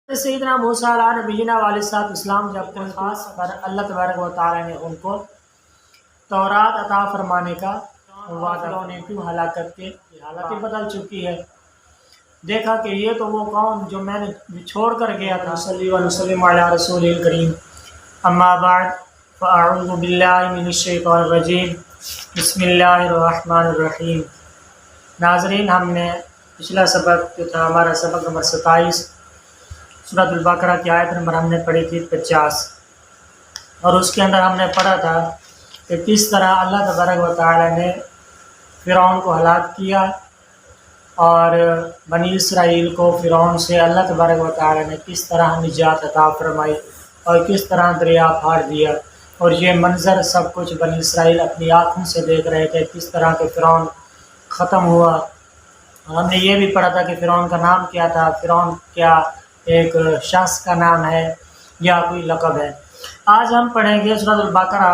سیدنا موسیٰ علیہ نبینا علیہ السلام جب کوئی خاص پر اللہ تبارک و تعالی نے ان کو تورات عطا فرمانے کا وعدہ انہیں کیوں ہلاکت کے حالتیں بدل چکی ہے، دیکھا کہ یہ تو وہ قوم جو میں نے چھوڑ کر گیا تھا۔ صلی اللہ علیہ وسلم علی رسول الکریم، اما بعد فاعوذ باللہ من الشیطان الرجیم، بسم اللہ الرحمن الرحیم۔ ناظرین، ہم نے پچھلا سبق جو تھا ہمارا سبق نمبر 27 سورۃ البقرہ کی آیت نمبر ہم نے پڑھی تھی 50، اور اس کے اندر ہم نے پڑھا تھا کہ کس طرح اللہ تبارک و تعالی نے فرعون کو ہلاک کیا اور بنی اسرائیل کو فرعون سے اللہ تبارک و تعالی نے کس طرح نجات عطا فرمائی اور کس طرح دریا پھاڑ دیا، اور یہ منظر سب کچھ بنی اسرائیل اپنی آنکھوں سے دیکھ رہے تھے کس طرح کہ فرعون ختم ہوا۔ ہم نے یہ بھی پڑھا تھا کہ فرعون کا نام کیا تھا، فرعون کیا ایک شخص کا نام ہے یا کوئی لقب ہے۔ آج ہم پڑھیں گے سورۃ البقرہ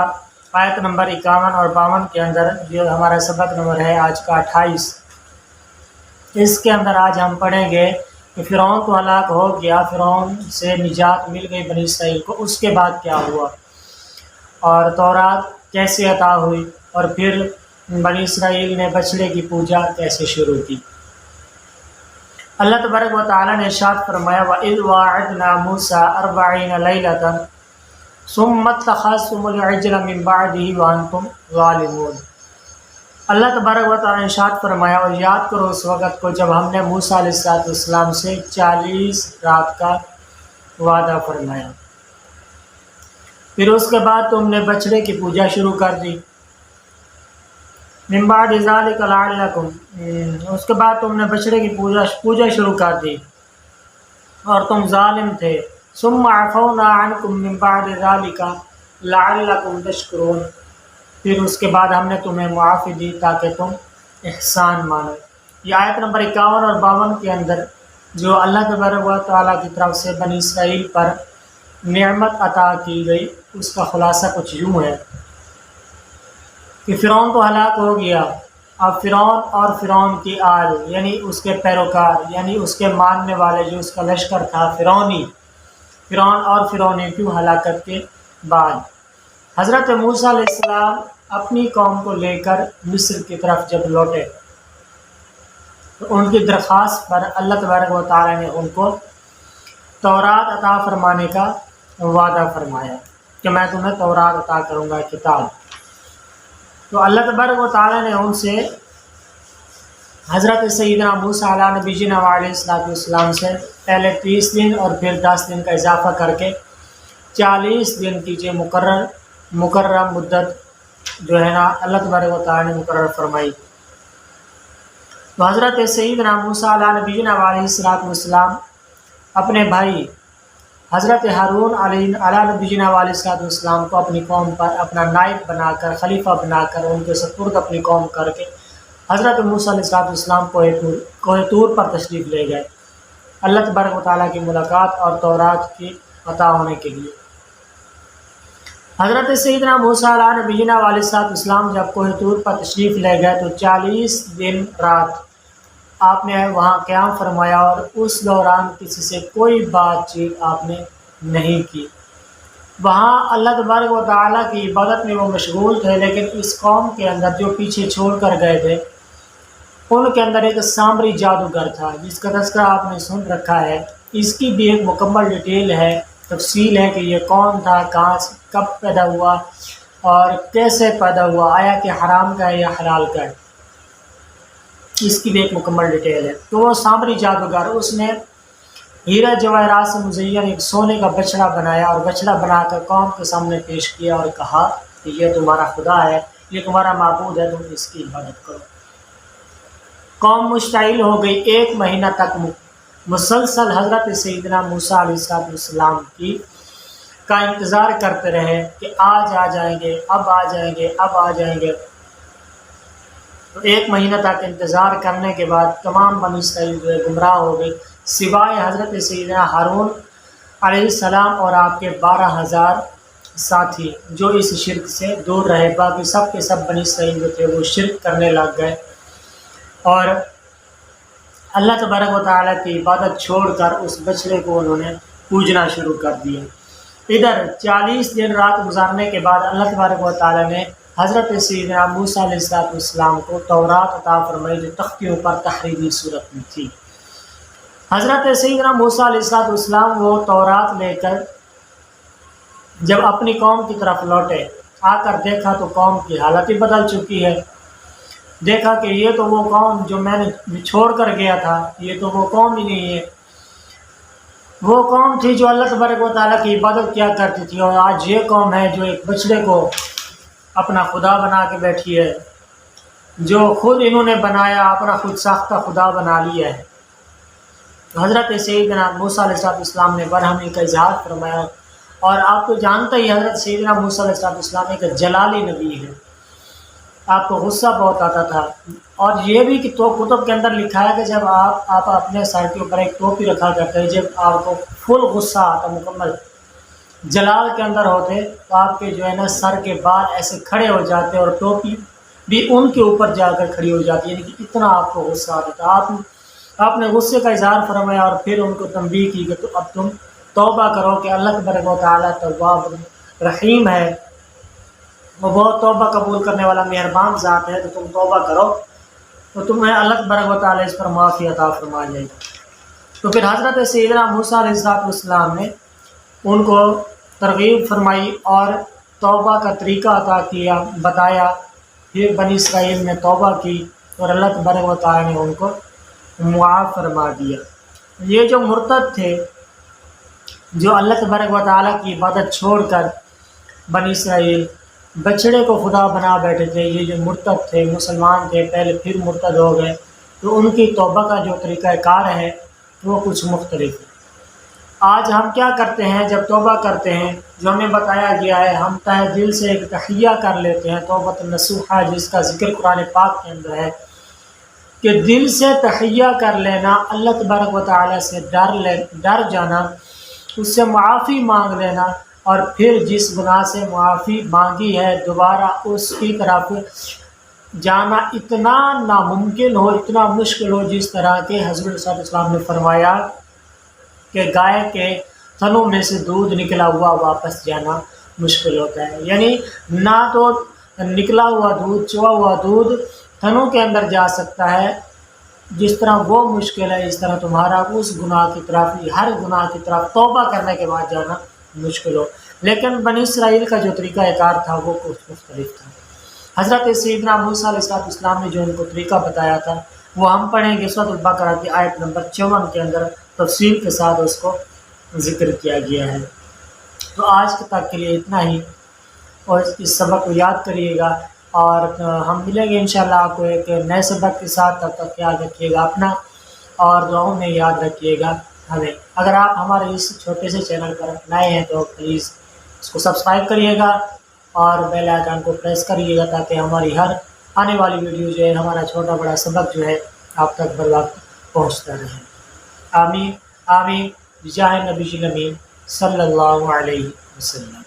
آیت نمبر 51 اور 52 کے اندر، جو ہمارا سبق نمبر ہے آج کا 28۔ اس کے اندر آج ہم پڑھیں گے کہ فرعون کو ہلاک ہو گیا، فرعون سے نجات مل گئی بنی اسرائیل کو، اس کے بعد کیا ہوا اور تورات کیسے عطا ہوئی، اور پھر بنی اسرائیل نے بچڑے کی پوجا کیسے شروع کی۔ اللہ تبارک و تعالی نے ارشاد فرمایا وَإِذْ وَاعَدْنَا مُوسَىٰ 40 لَيْلَةً ثُمَّ اتَّخَذْتُمُ الْعِجْلَ مِن بَعْدِهِ وَأَنْتُمْ ظَالِمُونَ۔ اللہ تبارک و تعالی نے ارشاد فرمایا، اور یاد کرو اس وقت کو جب ہم نے موسیٰ علیہ السلام سے 40 رات کا وعدہ فرمایا، پھر اس کے بعد تم نے بچڑے کی پوجا شروع کر دی، من بعد ذلک لعلکم، اس کے بعد تم نے بچڑے کی پوجا شروع کر دی اور تم ظالم تھے، ثم عفونا عنکم من بعد ذلک لعلکم تشکرون، پھر اس کے بعد ہم نے تمہیں معافی دی تاکہ تم احسان مانو۔ یہ آیت نمبر 51 اور 52 کے اندر جو اللہ تبارک و تعالیٰ کی طرف سے بنی اسرائیل پر نعمت عطا کی گئی، اس کا خلاصہ کچھ یوں ہے کہ فرعون تو ہلاک ہو گیا، اب فرعون اور فرعون کی آل یعنی اس کے پیروکار یعنی اس کے ماننے والے جو اس کا لشکر تھا فرعون اور فرعونیوں ہلاکت کے بعد حضرت موسیٰ علیہ السلام اپنی قوم کو لے کر مصر کی طرف جب لوٹے تو ان کی درخواست پر اللہ تبارک و تعالی نے ان کو تورات عطا فرمانے کا وعدہ فرمایا کہ میں تمہیں تورات عطا کروں گا، کتاب۔ تو اللہ تبارک و تعالی نے ان سے حضرت سیدنا موسیٰ علیہ نبینا علیہ السلام سے پہلے 30 دن اور پھر 10 دن کا اضافہ کر کے 40 دن کی جو مقررہ مدت جو ہے نا اللہ تبارک و تعالی نے مقرر فرمائی۔ تو حضرت سیدنا موسیٰ علیہ نبینا علیہ السلام اپنے بھائی حضرت ہارون علیہ نبینا علیہ السلام کو اپنی قوم پر اپنا نائب بنا کر، خلیفہ بنا کر، ان کے سپرد اپنی قوم کر کے حضرت موسیٰ علیہ السلام کوہ طور پر تشریف لے گئے اللہ تبارک و تعالیٰ کی ملاقات اور تورات کی عطا ہونے کے لیے۔ حضرت سیدنا موسیٰ علیہ نبینا علیہ السلام جب کوہ طور پر تشریف لے گئے تو 40 دن رات آپ نے وہاں قیام فرمایا، اور اس دوران کسی سے کوئی بات چیت آپ نے نہیں کی۔ وہاں اللہ تبارک و تعالیٰ کی عبادت میں وہ مشغول تھے، لیکن اس قوم کے اندر جو پیچھے چھوڑ کر گئے تھے ان کے اندر ایک سامری جادوگر تھا جس کا تذکرہ آپ نے سن رکھا ہے۔ اس کی بھی ایک مکمل ڈیٹیل ہے، تفصیل ہے کہ یہ کون تھا، کہاں سے کب پیدا ہوا اور کیسے پیدا ہوا، آیا کہ حرام کا ہے یا حلال کا ہے، اس کی بھی ایک مکمل ڈیٹیل ہے۔ تو وہ سامری جادوگر اس نے ہیرا جواہرات سے مزین ایک سونے کا بچڑا بنایا اور بچڑا بنا کر قوم کے سامنے پیش کیا اور کہا کہ یہ تمہارا خدا ہے، یہ تمہارا معبود ہے، تم اس کی عبادت کرو۔ قوم مشتعل ہو گئی، 1 مہینہ تک مسلسل حضرت سیدنا موسیٰ علیہ السلام کا انتظار کرتے رہے کہ آج آ جائیں گے، اب آ جائیں گے، اب آ جائیں گے۔ تو 1 مہینہ تک انتظار کرنے کے بعد تمام بنی اسرائیل جو ہے گمراہ ہو گئی، سوائے حضرت سیدنا ہارون علیہ السلام اور آپ کے 12,000 ساتھی جو اس شرک سے دور رہے، باقی سب کے سب بنی اسرائیل جو تھے وہ شرک کرنے لگ گئے۔ اور اللہ تبارک و تعالیٰ کی عبادت چھوڑ کر اس بچڑے کو انہوں نے پوجنا شروع کر دیا۔ ادھر 40 دن رات گزارنے کے بعد اللہ تبارک و تعالیٰ نے حضرت سیدنا موسیٰ علیہ السلام کو تورات عطا فرمائی جو تختیوں پر تحریری صورت میں تھی۔ حضرت سیدنا موسیٰ علیہ السلام وہ تورات لے کر جب اپنی قوم کی طرف لوٹے، آ کر دیکھا تو قوم کی حالت ہی بدل چکی ہے۔ دیکھا کہ یہ تو وہ قوم جو میں نے چھوڑ کر گیا تھا، یہ تو وہ قوم ہی نہیں ہے۔ وہ قوم تھی جو اللہ تبارک و تعالیٰ کی عبادت کیا کرتی تھی، اور آج یہ قوم ہے جو ایک بچڑے کو اپنا خدا بنا کے بیٹھی ہے، جو خود انہوں نے بنایا، اپنا خود ساختہ خدا بنا لیا ہے۔ حضرت سیدنا موسیٰ علیہ السلام نے برہمی کا اظہار فرمایا، اور آپ تو جانتے ہی حضرت سیدنا موسیٰ علیہ السلام ایک جلالی نبی ہے، آپ کو غصہ بہت آتا تھا۔ اور یہ بھی کہ تو کتب کے اندر لکھا ہے کہ جب آپ اپنے سر کے اوپر ایک ٹوپی رکھا کرتے ہیں، جب آپ کو فل غصہ آتا، مکمل جلال کے اندر ہوتے، تو آپ کے جو ہے نا سر کے بال ایسے کھڑے ہو جاتے اور ٹوپی بھی ان کے اوپر جا کر کھڑی ہو جاتی، یعنی کہ اتنا آپ کو غصہ آتا تھا۔ آپ نے غصے کا اظہار فرمایا اور پھر ان کو تنبیہ کی کہ تو اب تم توبہ کرو کہ اللہ تبارک و تعالیٰ تواب رحیم ہے، وہ بہت توبہ قبول کرنے والا مہربان ذات ہے، تو تم توبہ کرو تو تمہیں اللہ تبارک و تعالیٰ اس پر معافی عطا فرما جائے گا۔ تو پھر حضرت سیدنا موسیٰ علیہ السلام نے ان کو ترغیب فرمائی اور توبہ کا طریقہ عطا کیا، بتایا۔ پھر بنی اسرائیل نے توبہ کی اور اللہ تبارک و تعالیٰ نے ان کو معاف فرما دیا۔ یہ جو مرتد تھے، جو اللہ تبارک و تعالیٰ کی عبادت چھوڑ کر بنی اسرائیل بچڑے کو خدا بنا بیٹھے تھے، یہ جو مرتد تھے، مسلمان تھے پہلے پھر مرتد ہو گئے، تو ان کی توبہ کا جو طریقہ کار ہے وہ کچھ مختلف ہے۔ آج ہم کیا کرتے ہیں جب توبہ کرتے ہیں، جو ہمیں بتایا گیا ہے، ہم تہ دل سے ایک تحیہ کر لیتے ہیں، توبۃ نصوحہ جس کا ذکر قرآن پاک کے اندر ہے، کہ دل سے تحیہ کر لینا، اللہ تبارک و تعالیٰ سے ڈر جانا، اس سے معافی مانگ لینا، اور پھر جس گناہ سے معافی مانگی ہے دوبارہ اس کی طرف جانا اتنا ناممکن ہو، اتنا مشکل ہو، جس طرح کہ حضرت صلی اللہ علیہ وسلم نے فرمایا کہ گائے کے تھنوں میں سے دودھ نکلا ہوا واپس جانا مشکل ہوتا ہے، یعنی نہ تو نکلا ہوا دودھ، چوا ہوا دودھ تھنوں کے اندر جا سکتا ہے، جس طرح وہ مشکل ہے، اس طرح تمہارا اس گناہ کی طرف، ہر گناہ کی طرف توبہ کرنے کے بعد جانا مشکل ہو۔ لیکن بنی اسرائیل کا جو طریقہ کار تھا وہ کچھ مختلف تھا۔ حضرت سیدنا موسیٰ علیہ السلام نے جو ان کو طریقہ بتایا تھا وہ ہم پڑھیں گے سورۃ البقرہ کی آیت نمبر 54 کے اندر، تفصیل کے ساتھ اس کو ذکر کیا گیا ہے۔ تو آج تک کے لیے اتنا ہی، اور اس سبق کو یاد کریے گا، اور ہم ملیں گے انشاءاللہ آپ کو ایک نئے سبق کے ساتھ۔ تب تک یاد رکھیے گا اپنا، اور دعاؤں میں یاد رکھیے گا ہمیں۔ اگر آپ ہمارے اس چھوٹے سے چینل پر نئے ہیں تو پلیز اس کو سبسکرائب کریے گا اور بیل آئیکن کو پریس کریے گا، تاکہ ہماری ہر آنے والی ویڈیو جو ہے، ہمارا چھوٹا بڑا سبق جو ہے آپ تک بر وقت پہنچتا رہے۔ آمین آمین بجاہ نبی الامین صلی اللہ علیہ وسلم۔